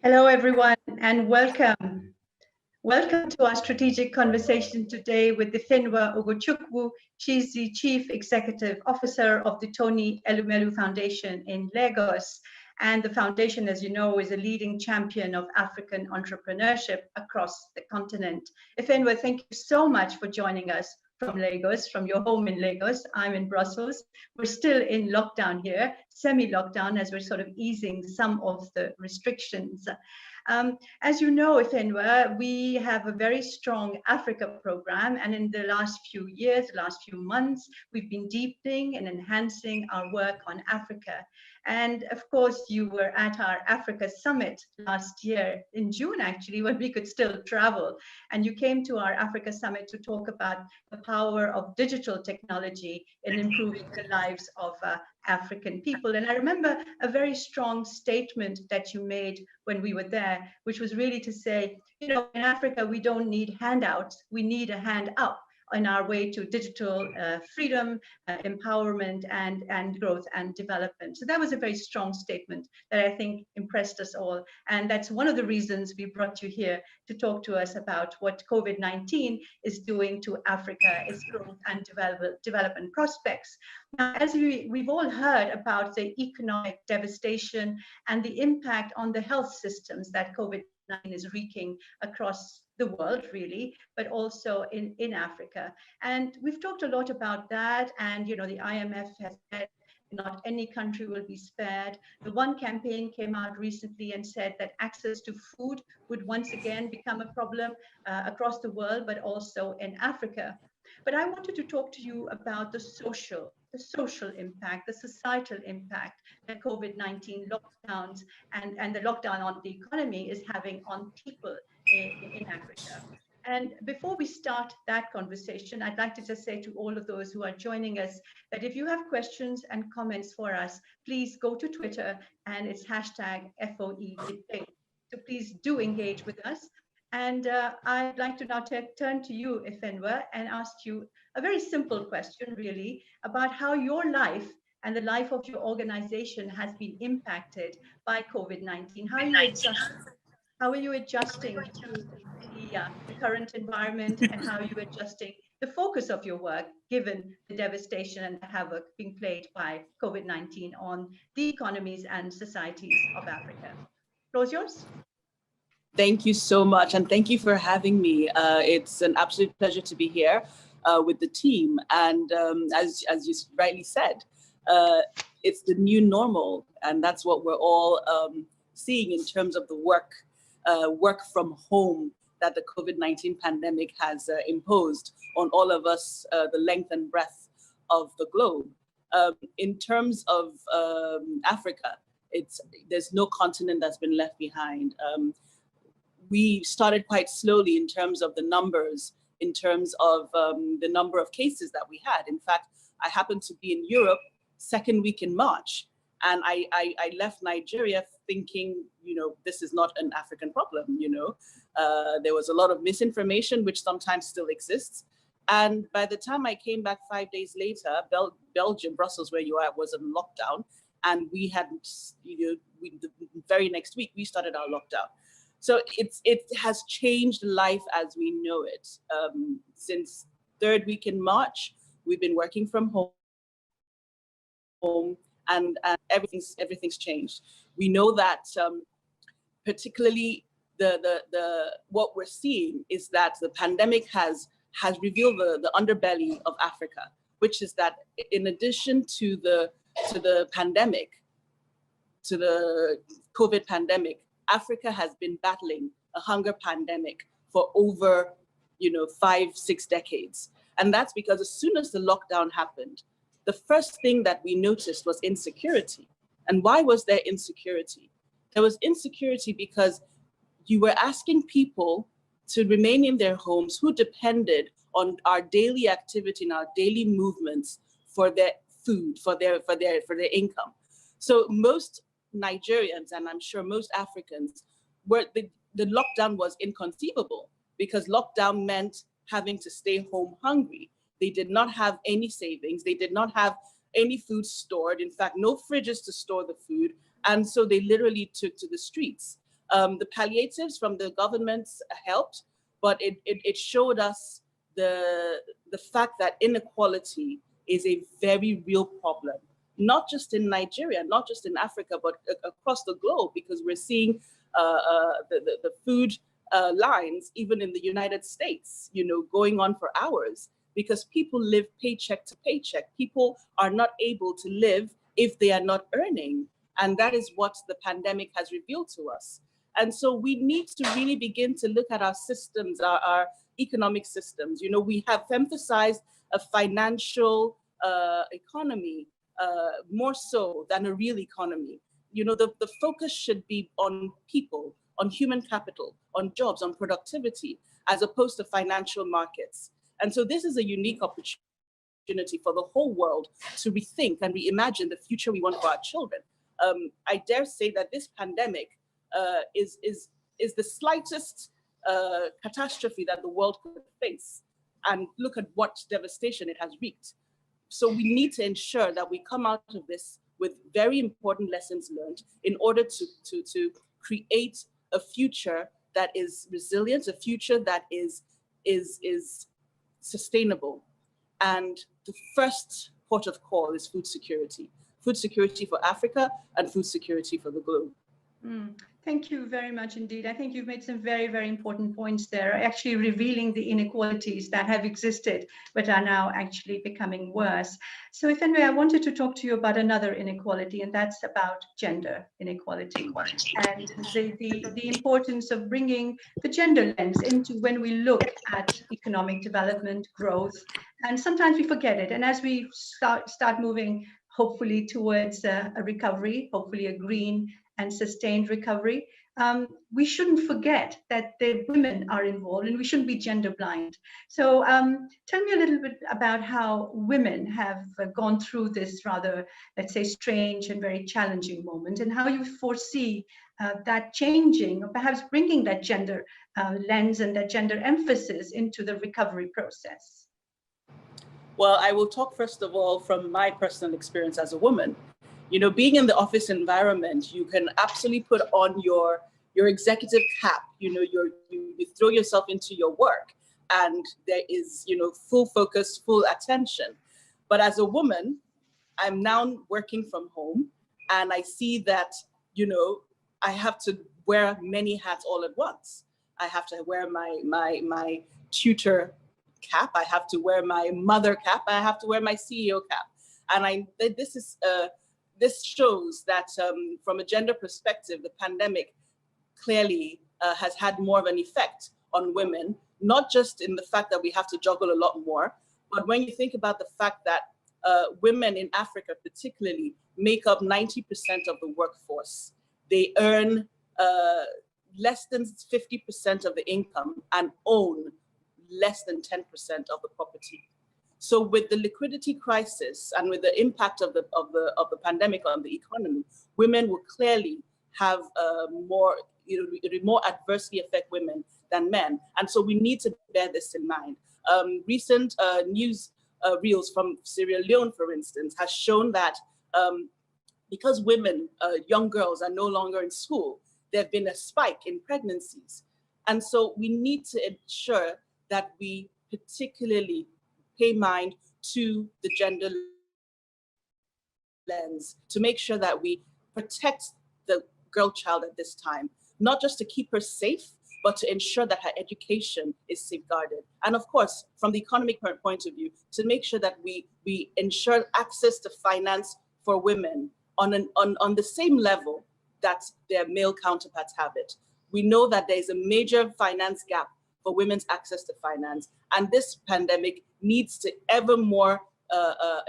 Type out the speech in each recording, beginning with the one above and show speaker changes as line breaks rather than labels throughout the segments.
Hello, everyone, and welcome. Welcome to our strategic conversation today with Ifeyinwa Ugochukwu. She's the Chief Executive Officer of the Tony Elumelu Foundation in Lagos. And the foundation, as you know, is a leading champion of African entrepreneurship across the continent. Ifeyinwa, thank you so much for joining us from Lagos, from your home in Lagos. I'm in Brussels. We're still in lockdown here, semi-lockdown, as we're sort of easing some of the restrictions. As you know, Ifeyinwa, we have a very strong Africa program, and in the last few years, last few months, we've been deepening and enhancing our work on Africa. And of course, you were at our Africa Summit last year in June, actually, when we could still travel. And you came to our Africa Summit to talk about the power of digital technology in improving the lives of African people. And I remember a very strong statement that you made when we were there, which was really to say, you know, in Africa, we don't need handouts, we need a hand up on our way to digital freedom, empowerment, and growth and development. So that was a very strong statement that I think impressed us all. And that's one of the reasons we brought you here to talk to us about what COVID-19 is doing to Africa, its growth and development prospects. Now, as we've all heard about the economic devastation and the impact on the health systems that COVID-19 is wreaking across the world, really, but also in Africa. And we've talked a lot about that. And, you know, the IMF has said not any country will be spared. The One campaign came out recently and said that access to food would once again become a problem across the world, but also in Africa. But I wanted to talk to you about the social impact, the societal impact that COVID-19 lockdowns and the lockdown on the economy is having on people in Africa. And before we start that conversation, I'd like to just say to all of those who are joining us that if you have questions and comments for us, please go to Twitter and it's hashtag FOE debate. So please do engage with us. And I'd like to now turn to you, Ifeyinwa, and ask you a very simple question, really, about how your life and the life of your organization has been impacted by COVID-19. How are you adjusting to the current environment, and how are you adjusting the focus of your work given the devastation and the havoc being played by COVID-19 on the economies and societies of Africa? Floor is yours.
Thank you so much, and thank you for having me. It's an absolute pleasure to be here with the team. And as you rightly said, it's the new normal, and that's what we're all seeing in terms of the work from home that the COVID-19 pandemic has imposed on all of us, the length and breadth of the globe. In terms of Africa, there's no continent that's been left behind. We started quite slowly in terms of the numbers, in terms of the number of cases that we had. In fact, I happened to be in Europe second week in March, and I left Nigeria thinking, you know, this is not an African problem, you know. There was a lot of misinformation, which sometimes still exists. And by the time I came back 5 days later, Belgium, Brussels, where you are, was in lockdown. And we had, you know, the very next week, we started our lockdown. So it has changed life as we know it. Since third week in March, we've been working from home, and everything's changed. We know that particularly what we're seeing is that the pandemic has revealed the underbelly of Africa, which is that in addition to the pandemic, to the COVID pandemic, Africa has been battling a hunger pandemic for over, you know, 5-6 decades. And that's because as soon as the lockdown happened, the first thing that we noticed was insecurity. And why was there insecurity? There was insecurity because you were asking people to remain in their homes who depended on our daily activity and our daily movements for their food, for their income. So most Nigerians, and I'm sure most Africans, the lockdown was inconceivable because lockdown meant having to stay home hungry. They did not have any savings. They did not have any food stored. In fact, no fridges to store the food. And so they literally took to the streets. The palliatives from the governments helped, but it showed us the fact that inequality is a very real problem, not just in Nigeria, not just in Africa, but across the globe, because we're seeing the food lines, even in the United States, going on for hours, because people live paycheck to paycheck. People are not able to live if they are not earning. And that is what the pandemic has revealed to us. And so we need to really begin to look at our systems, our economic systems. We have emphasized a financial economy more so than a real economy. The focus should be on people, on human capital, on jobs, on productivity, as opposed to financial markets. And so this is a unique opportunity for the whole world to rethink and reimagine the future we want for our children. I dare say that this pandemic is the slightest catastrophe that the world could face. And look at what devastation it has wreaked. So we need to ensure that we come out of this with very important lessons learned in order to create a future that is resilient, a future that is sustainable. And the first port of call is food security for Africa and food security for the globe.
Thank you very much indeed. I think you've made some very, very important points there, actually revealing the inequalities that have existed, but are now actually becoming worse. So Ifeyinwa, I wanted to talk to you about another inequality, and that's about gender inequality and the importance of bringing the gender lens into when we look at economic development, growth, and sometimes we forget it. And as we start moving, hopefully towards a recovery, hopefully a green and sustained recovery, we shouldn't forget that the women are involved and we shouldn't be gender blind. So tell me a little bit about how women have gone through this rather, let's say, strange and very challenging moment, and how you foresee that changing, or perhaps bringing that gender lens and that gender emphasis into the recovery process.
Well, I will talk first of all from my personal experience as a woman. Being in the office environment, you can absolutely put on your executive cap. You throw yourself into your work, and there is full focus, full attention. But as a woman, I'm now working from home, and I see that I have to wear many hats all at once. I have to wear my tutor cap. I have to wear my mother cap. I have to wear my CEO cap, and this shows that from a gender perspective, the pandemic clearly has had more of an effect on women, not just in the fact that we have to juggle a lot more, but when you think about the fact that women in Africa particularly make up 90% of the workforce. They earn less than 50% of the income and own less than 10% of the property. So with the liquidity crisis and with the impact of the pandemic on the economy, women will clearly have it will more adversely affect women than men. And so we need to bear this in mind. Recent news reels from Sierra Leone, for instance, has shown that because women, young girls, are no longer in school, there have been a spike in pregnancies. And so we need to ensure that we particularly pay mind to the gender lens to make sure that we protect the girl child at this time, not just to keep her safe, but to ensure that her education is safeguarded. And of course, from the economic point of view, to make sure that we ensure access to finance for women on the same level that their male counterparts have it. We know that there is a major finance gap for women's access to finance, and this pandemic needs to ever more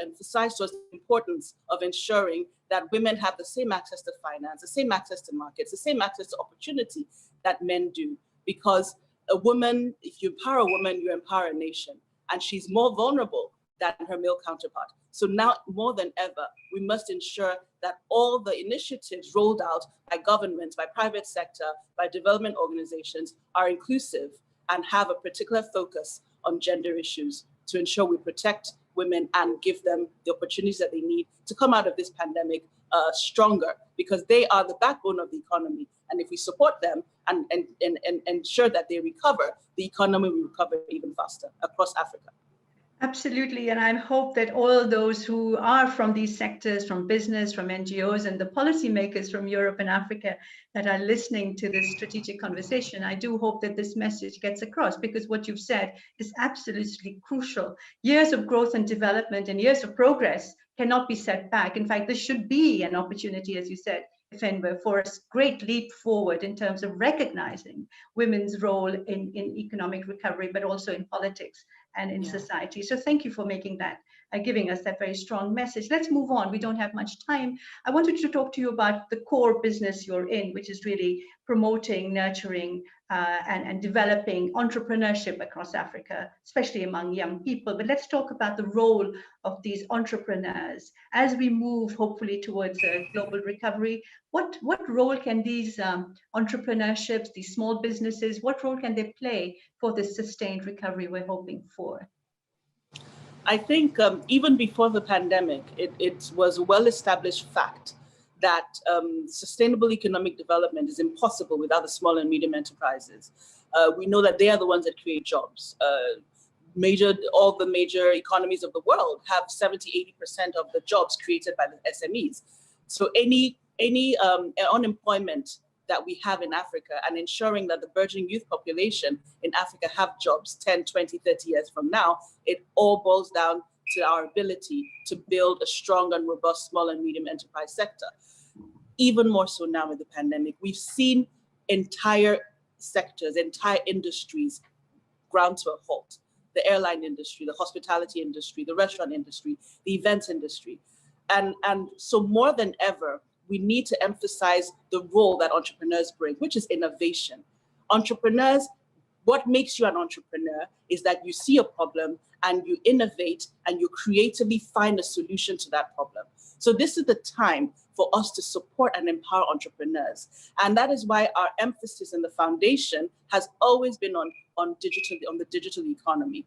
emphasize to us the importance of ensuring that women have the same access to finance, the same access to markets, the same access to opportunity that men do. Because a woman, if you empower a woman, you empower a nation, and she's more vulnerable than her male counterpart. So now more than ever, we must ensure that all the initiatives rolled out by government, by private sector, by development organizations are inclusive and have a particular focus on gender issues to ensure we protect women and give them the opportunities that they need to come out of this pandemic stronger, because they are the backbone of the economy. And if we support them and ensure that they recover, the economy will recover even faster across Africa.
Absolutely. And I hope that all those who are from these sectors, from business, from NGOs, and the policymakers from Europe and Africa that are listening to this strategic conversation, I do hope that this message gets across, because what you've said is absolutely crucial. Years of growth and development and years of progress cannot be set back. In fact, this should be an opportunity, as you said, Ifeyinwa, for a great leap forward in terms of recognizing women's role in economic recovery, but also in politics and in society. So thank you for making that, giving us that very strong message. Let's move on. We don't have much time. I wanted to talk to you about the core business you're in, which is really promoting, nurturing, and developing entrepreneurship across Africa, especially among young people. But let's talk about the role of these entrepreneurs as we move, hopefully, towards a global recovery. What role can these entrepreneurships, these small businesses, what role can they play for this sustained recovery we're hoping for?
I think even before the pandemic, it was a well-established fact that sustainable economic development is impossible without the small and medium enterprises. We know that they are the ones that create jobs. All the major economies of the world have 70–80% of the jobs created by the SMEs. So any unemployment that we have in Africa, and ensuring that the burgeoning youth population in Africa have jobs 10, 20, 30 years from now, it all boils down to our ability to build a strong and robust small and medium enterprise sector. Even more so now with the pandemic, we've seen entire sectors, entire industries ground to a halt. The airline industry, the hospitality industry, the restaurant industry, the events industry. And so more than ever, we need to emphasize the role that entrepreneurs bring, which is innovation. Entrepreneurs, what makes you an entrepreneur is that you see a problem and you innovate and you creatively find a solution to that problem. So this is the time for us to support and empower entrepreneurs. And that is why our emphasis in the foundation has always been on the digital economy.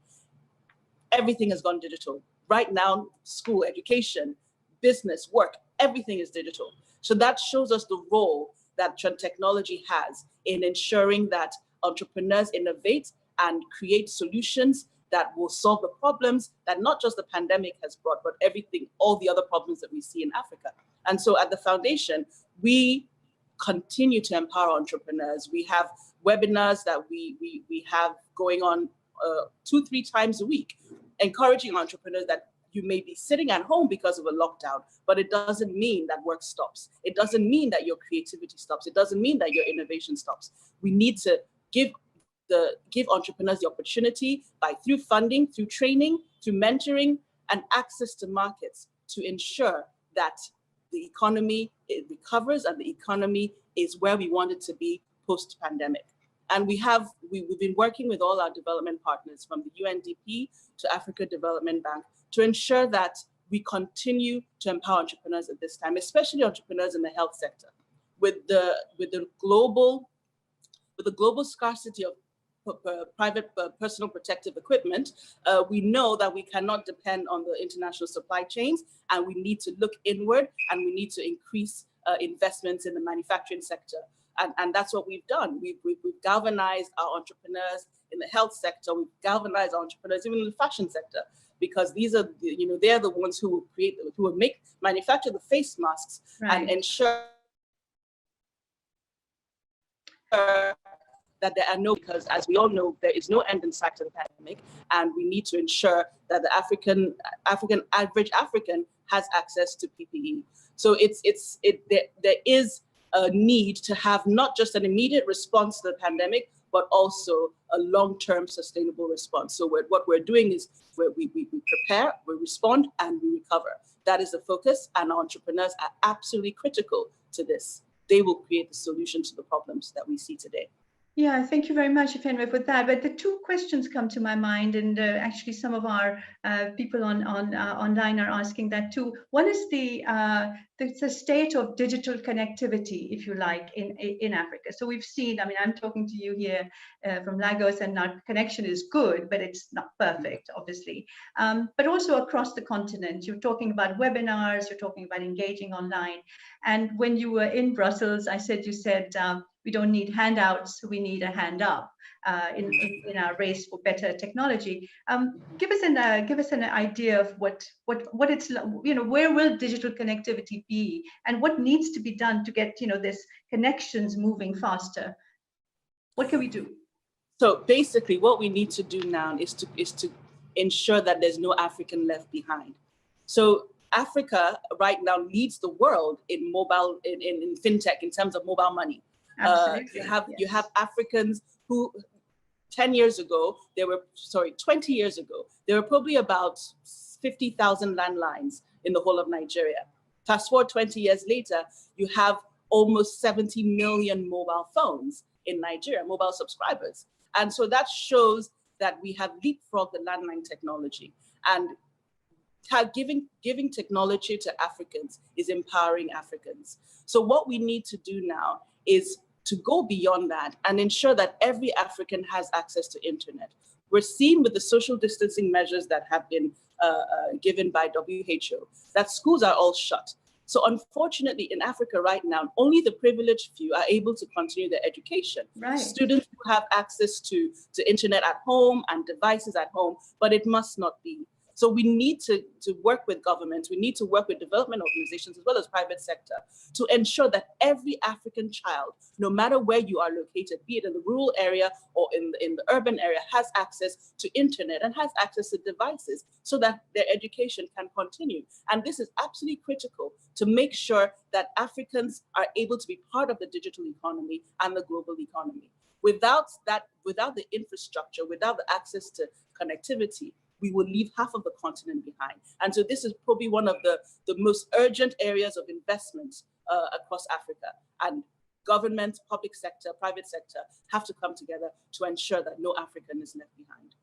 Everything has gone digital. Right now, school, education, business, work, everything is digital. So that shows us the role that technology has in ensuring that entrepreneurs innovate and create solutions that will solve the problems that not just the pandemic has brought, but all the other problems that we see in Africa. And so at the foundation, we continue to empower entrepreneurs. We have webinars that we have going on 2–3 times a week, encouraging entrepreneurs that you may be sitting at home because of a lockdown, but it doesn't mean that work stops. It doesn't mean that your creativity stops. It doesn't mean that your innovation stops. We need to give entrepreneurs the opportunity through funding, through training, through mentoring, and access to markets to ensure that the economy recovers and the economy is where we want it to be post-pandemic. And we've been working with all our development partners, from the UNDP to Africa Development Bank, to ensure that we continue to empower entrepreneurs at this time, especially entrepreneurs in the health sector. With the global scarcity of private personal protective equipment, we know that we cannot depend on the international supply chains, and we need to look inward, and we need to increase investments in the manufacturing sector. And that's what we've done. We've galvanized our entrepreneurs in the health sector. We've galvanized our entrepreneurs even in the fashion sector, because these are, they're the ones who will manufacture the face masks, right, and ensure that there are because as we all know, there is no end in sight to the pandemic, and we need to ensure that the average African has access to PPE. So there is a need to have not just an immediate response to the pandemic, but also a long-term sustainable response. So what we're doing is we prepare, we respond, and we recover. That is the focus, and entrepreneurs are absolutely critical to this. They will create the solution to the problems that we see today.
Yeah, thank you very much, Ifeyinwa, for that. But the two questions come to my mind, and actually some of our people online are asking that too. One is the state of digital connectivity, if you like, in Africa. So we've seen, I mean, I'm talking to you here from Lagos, and our connection is good, but it's not perfect, obviously. But also across the continent, you're talking about webinars, you're talking about engaging online. And when you were in Brussels, you said, we don't need handouts, we need a hand up in our race for better technology. Give us an idea of what it's, you know, where will digital connectivity be, and what needs to be done to get, you know, this connections moving faster. What can we do?
So basically, what we need to do now is to ensure that there's no African left behind. So Africa right now leads the world in mobile, in fintech, in terms of mobile money.
Absolutely.
You have Africans who 20 years ago, there were probably about 50,000 landlines in the whole of Nigeria. Fast forward 20 years later, you have almost 70 million mobile phones in Nigeria, mobile subscribers. And so that shows that we have leapfrogged the landline technology. And giving technology to Africans is empowering Africans. So what we need to do now is to go beyond that and ensure that every African has access to internet. We're seeing with the social distancing measures that have been given by WHO that schools are all shut. So unfortunately, in Africa right now, only the privileged few are able to continue their education.
Right.
Students who have access to internet at home and devices at home, but it must not be. So we need to work with governments, we need to work with development organizations as well as private sector to ensure that every African child, no matter where you are located, be it in the rural area or in the urban area, has access to internet and has access to devices so that their education can continue. And this is absolutely critical to make sure that Africans are able to be part of the digital economy and the global economy. Without that, without the infrastructure, without the access to connectivity, we will leave half of the continent behind. And so this is probably one of the most urgent areas of investment across Africa. And government, public sector, private sector have to come together to ensure that no African is left behind.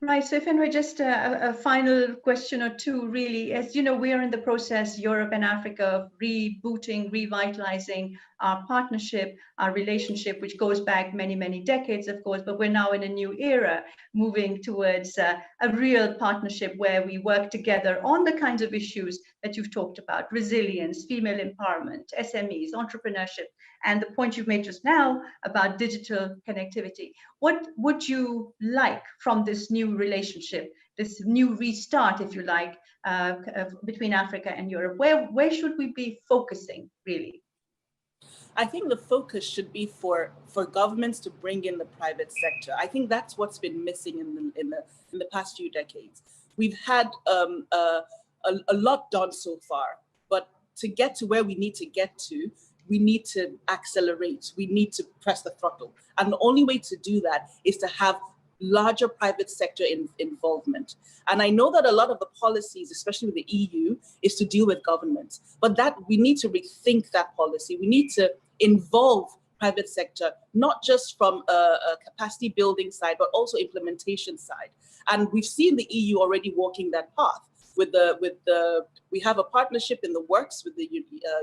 Right, so Ifeyinwa, just a final question or two, really. As you know, we are in the process, Europe and Africa, of rebooting, revitalizing our partnership, our relationship, which goes back many, many decades, of course, but we're now in a new era, moving towards a real partnership where we work together on the kinds of issues that you've talked about: resilience, female empowerment, SMEs, entrepreneurship, and the point you've made just now about digital connectivity. What would you like from this new relationship, this new restart, if you like, between Africa and Europe? Where should we be focusing, really?
I think the focus should be for governments to bring in the private sector. I think that's what's been missing in the past few decades. We've had a lot done so far, but to get to where we need to get to, we need to accelerate. We need to press the throttle. And the only way to do that is to have larger private sector involvement. And I know that a lot of the policies, especially with the EU, is to deal with governments, but that we need to rethink that policy. We need to involve private sector, not just from a capacity building side, but also implementation side. And we've seen the EU already walking that path. We have a partnership in the works with the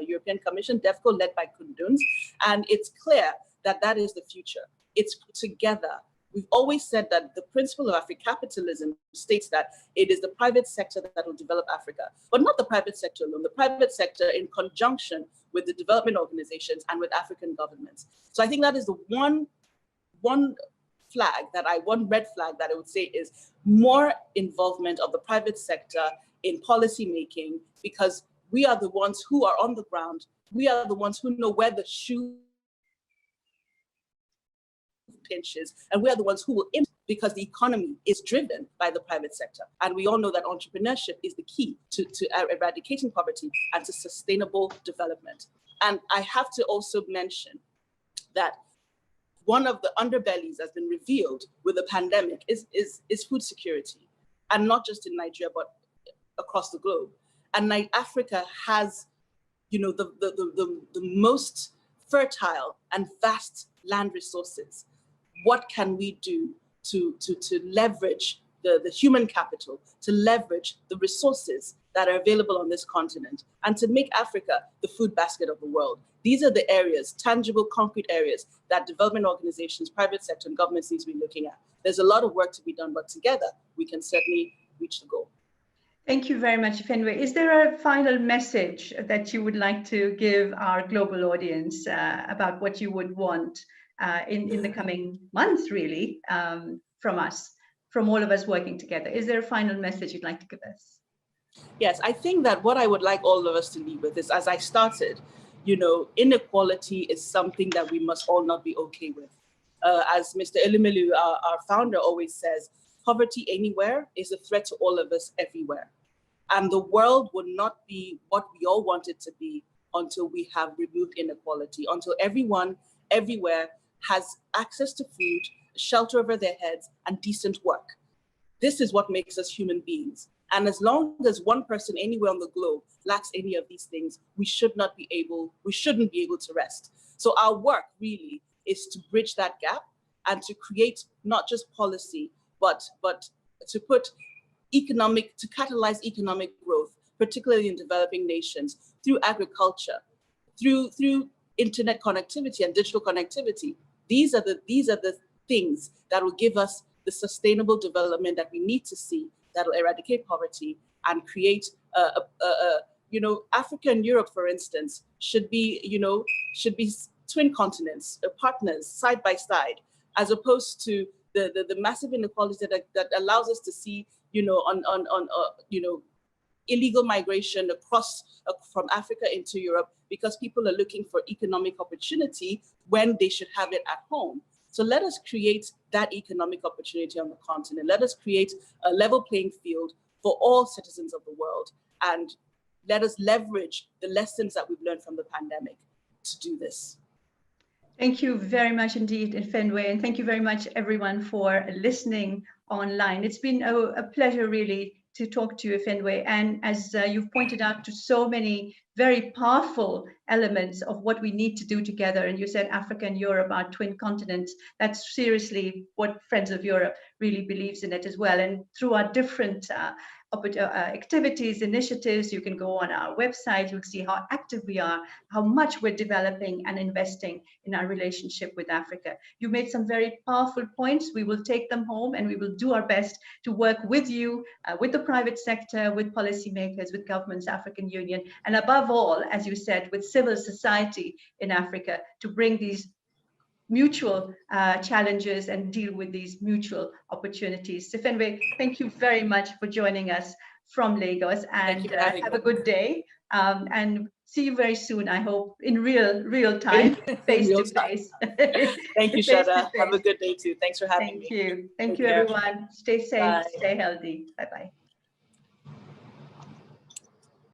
European Commission, DEFCO, led by Kunduns, and it's clear that that is the future. It's together. We've always said that the principle of Afro-capitalism states that it is the private sector that will develop Africa, but not the private sector alone, the private sector in conjunction with the development organizations and with African governments. So I think that is the one red flag that I would say is more involvement of the private sector in policy making, because we are the ones who are on the ground. We are the ones who know where the shoe pinches, and we are the ones who will impact, because the economy is driven by the private sector. And we all know that entrepreneurship is the key to eradicating poverty and to sustainable development. And I have to also mention that one of the underbellies that's been revealed with the pandemic is food security, and not just in Nigeria, but across the globe. And Africa has, you know, the most fertile and vast land resources. what can we do to leverage the human capital, to leverage the resources that are available on this continent, and to make Africa the food basket of the world. These are the areas, tangible, concrete areas, that development organizations, private sector, and governments need to be looking at. There's a lot of work to be done, but together we can certainly reach the goal.
Thank you very much, Ifeyinwa. Is there a final message that you would like to give our global audience about what you would want in the coming months, really, from us, from all of us working together? Is there a final message you'd like to give us?
Yes, I think that what I would like all of us to leave with is, as I started, inequality is something that we must all not be okay with. As Mr. Elumelu, our founder, always says, poverty anywhere is a threat to all of us everywhere. And the world will not be what we all want it to be until we have removed inequality, until everyone, everywhere, has access to food, shelter over their heads, and decent work. This is what makes us human beings. And as long as one person anywhere on the globe lacks any of these things, we shouldn't be able to rest. So our work really is to bridge that gap and to create not just policy, but to catalyze economic growth, particularly in developing nations, through agriculture, through internet connectivity and digital connectivity. These are the things that will give us the sustainable development that we need to see, that will eradicate poverty and create Africa and Europe, for instance, should be twin continents, partners side by side, as opposed to the massive inequality that allows us to see, illegal migration from Africa into Europe, because people are looking for economic opportunity when they should have it at home. So let us create that economic opportunity on the continent. Let us create a level playing field for all citizens of the world. And let us leverage the lessons that we've learned from the pandemic to do this.
Thank you very much indeed, Ifeyinwa, and thank you very much everyone for listening online. It's been a pleasure really to talk to you, Ifeyinwa, and as you've pointed out, to so many very powerful elements of what we need to do together. And you said Africa and Europe are twin continents. That's seriously what Friends of Europe really believes in it as well. And through our different activities, initiatives, you can go on our website, you'll see how active we are, how much we're developing and investing in our relationship with Africa. You made some very powerful points. We will take them home and we will do our best to work with you, with the private sector, with policymakers, with governments, African Union, and above all, as you said, with civil society in Africa to bring these mutual challenges and deal with these mutual opportunities. Ifeyinwa, thank you very much for joining us from Lagos, and have a good day. And see you very soon, I hope, in real time, face to face.
Thank you, Shada. Have a good day too. Thanks for having me.
Thank you. Thank you, everyone. Stay safe, stay healthy. Bye-bye.